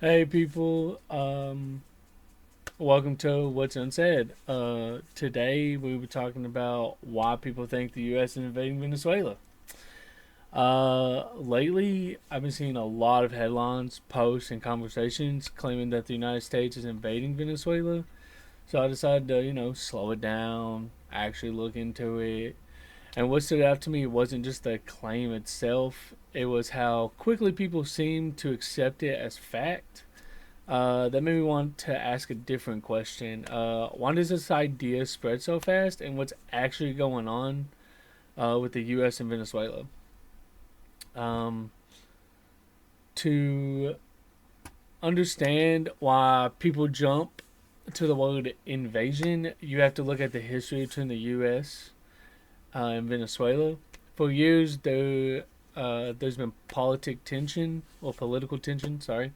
Hey people, welcome to What's Unsaid. Today we were talking about why people think the U.S. is invading Venezuela. Lately I've been seeing a lot of headlines, posts, and conversations claiming that the United States is invading Venezuela. So I decided to, slow it down, actually look into it. And what stood out to me wasn't just the claim itself; it was how quickly people seemed to accept it as fact. That made me want to ask a different question. Why does this idea spread so fast, and what's actually going on with the U.S. and Venezuela? Um, to understand why people jump to the word invasion, you have to look at the history between the U.S. And Venezuela. For years, there's been political tension, sorry,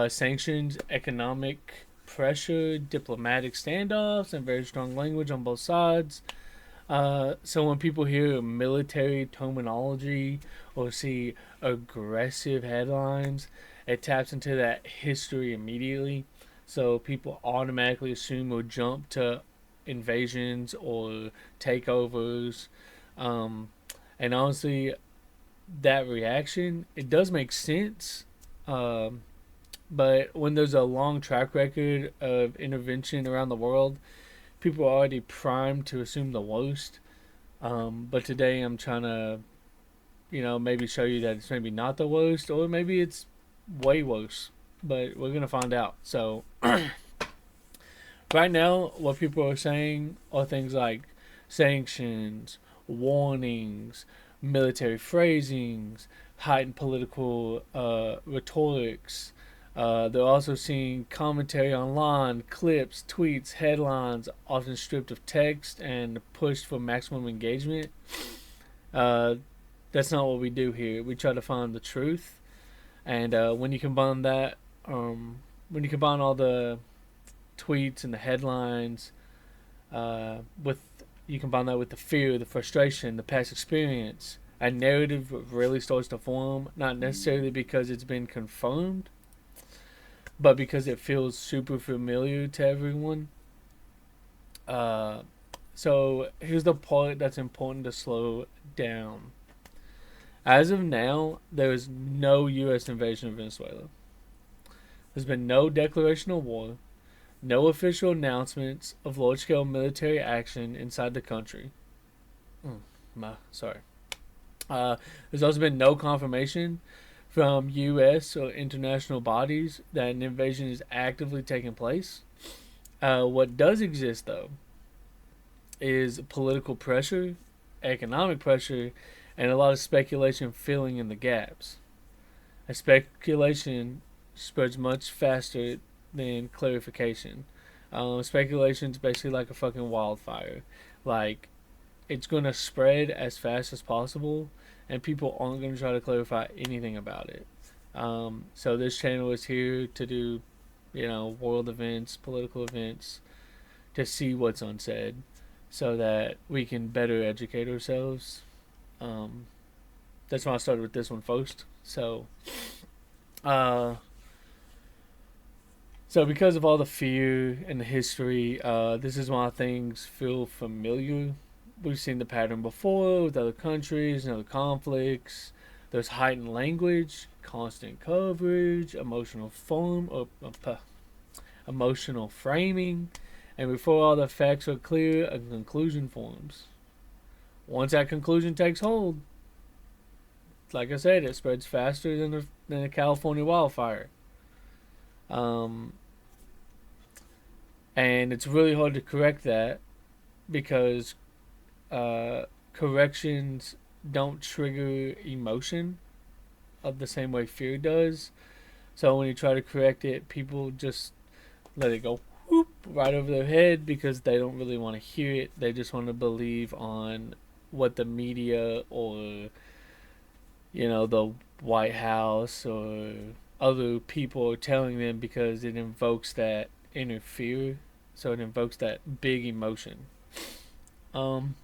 sanctions, economic pressure, diplomatic standoffs, and very strong language on both sides. So when people hear military terminology or see aggressive headlines, it taps into that history immediately. So people automatically assume or jump to invasions or takeovers. Um, and honestly, that reaction, it does make sense. Um, but when there's a long track record of intervention around the world, people are already primed to assume the worst. But today I'm trying to, maybe show you that it's maybe not the worst, or maybe it's way worse. But we're gonna find out. So right now, what people are saying are things like sanctions, warnings, military phrasings, heightened political rhetorics. They're also seeing commentary online, clips, tweets, headlines, often stripped of text and pushed for maximum engagement. Uh, that's not what we do here. We try to find the truth, and when you combine all the tweets and the headlines with you combine that with the fear, the frustration, the past experience, a narrative really starts to form. Not necessarily because it's been confirmed, but because it feels super familiar to everyone. Uh, so here's the part that's important to slow down. As of now, there is no U.S. invasion of Venezuela. There's been no declaration of war, no official announcements of large scale military action inside the country. Sorry. Uh, there's also been no confirmation from U.S. or international bodies that an invasion is actively taking place. What does exist, though, is political pressure, economic pressure, and a lot of speculation filling in the gaps. And speculation spreads much faster than clarification. Speculation is basically like a fucking wildfire. Like, it's going to spread as fast as possible, and people aren't going to try to clarify anything about it. So this channel is here to do, world events, political events, to see what's unsaid, so that we can better educate ourselves. Um, that's why I started with this one first. Uh, so because of all the fear and the history, this is why things feel familiar. We've seen the pattern before with other countries and other conflicts. There's heightened language, constant coverage, emotional framing, and before all the facts are clear, a conclusion forms. Once that conclusion takes hold, like I said, it spreads faster than a California wildfire. Um, and it's really hard to correct that because corrections don't trigger emotion of the same way fear does. So when you try to correct it, people just let it go whoop, right over their head because they don't really want to hear it. They just want to believe on what the media or the White House or other people are telling them because it invokes that inner fear. So it invokes that big emotion. Um,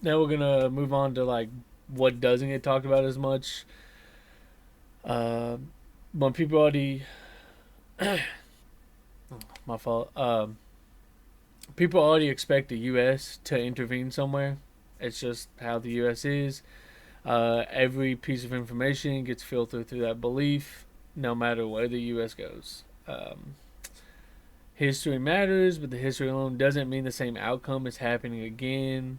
Now we're gonna move on to like what doesn't get talked about as much. when people already, my fault. People already expect the U.S. to intervene somewhere. It's just how the U.S. is. Every piece of information gets filtered through that belief, no matter where the U.S. goes. History matters, but the history alone doesn't mean the same outcome is happening again.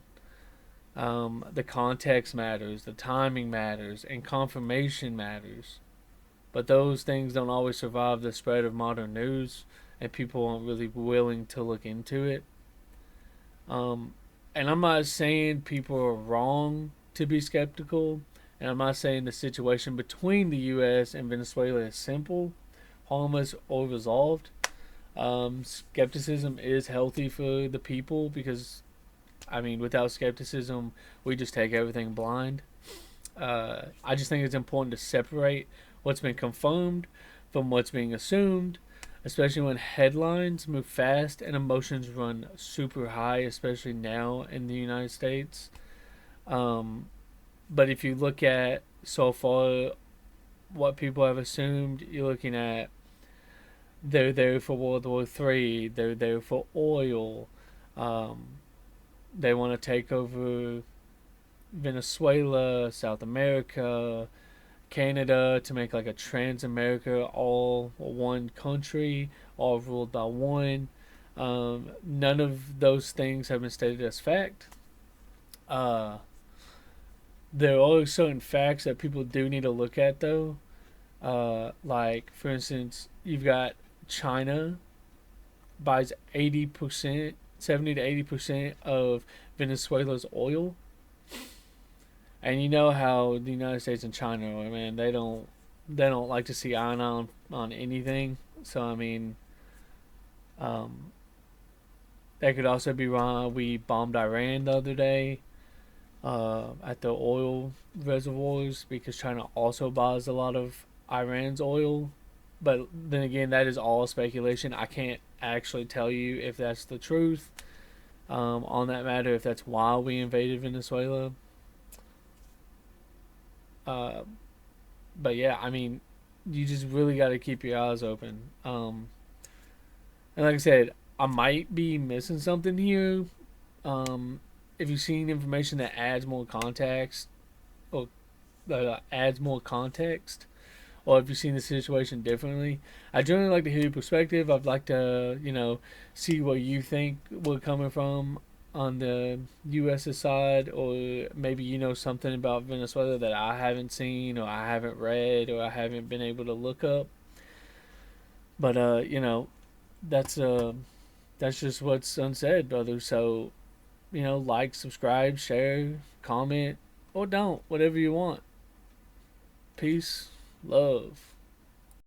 The context matters, the timing matters, and confirmation matters. But those things don't always survive the spread of modern news, and people aren't really willing to look into it. Um, and I'm not saying people are wrong to be skeptical, and I'm not saying the situation between the U.S. and Venezuela is simple, harmless, or resolved. Skepticism is healthy for the people because, I mean, without skepticism, we just take everything blind. I just think it's important to separate what's been confirmed from what's being assumed, especially when headlines move fast and emotions run super high, especially now in the United States. Um, but if you look at so far what people have assumed, you're looking at they're there for World War III, they're there for oil, um, they want to take over Venezuela, South America, Canada to make like a trans America, all one country, all ruled by one. None of those things have been stated as fact. Uh, there are certain facts that people do need to look at, though. Like, for instance, you've got China buys 80%, 70 to 80% of Venezuela's oil. And you know how the United States and China, I mean, they don't like to see eye on anything. So I mean, um, that could also be wrong. We bombed Iran the other day at the oil reservoirs because China also buys a lot of Iran's oil. But then again, that is all speculation. I can't actually tell you if that's the truth on that matter, if that's why we invaded Venezuela. Uh, but yeah, I mean, you just really got to keep your eyes open. And like I said, I might be missing something here. Um, if you've seen information that adds more context, or adds more context, or if you've seen the situation differently, I generally like to hear your perspective. I'd like to, see where you think we're coming from on the U.S. side, or maybe you know something about Venezuela that I haven't seen, or I haven't read, or I haven't been able to look up. But that's that's just what's unsaid, brother. So like, subscribe, share, comment, or don't, whatever you want. Peace, love.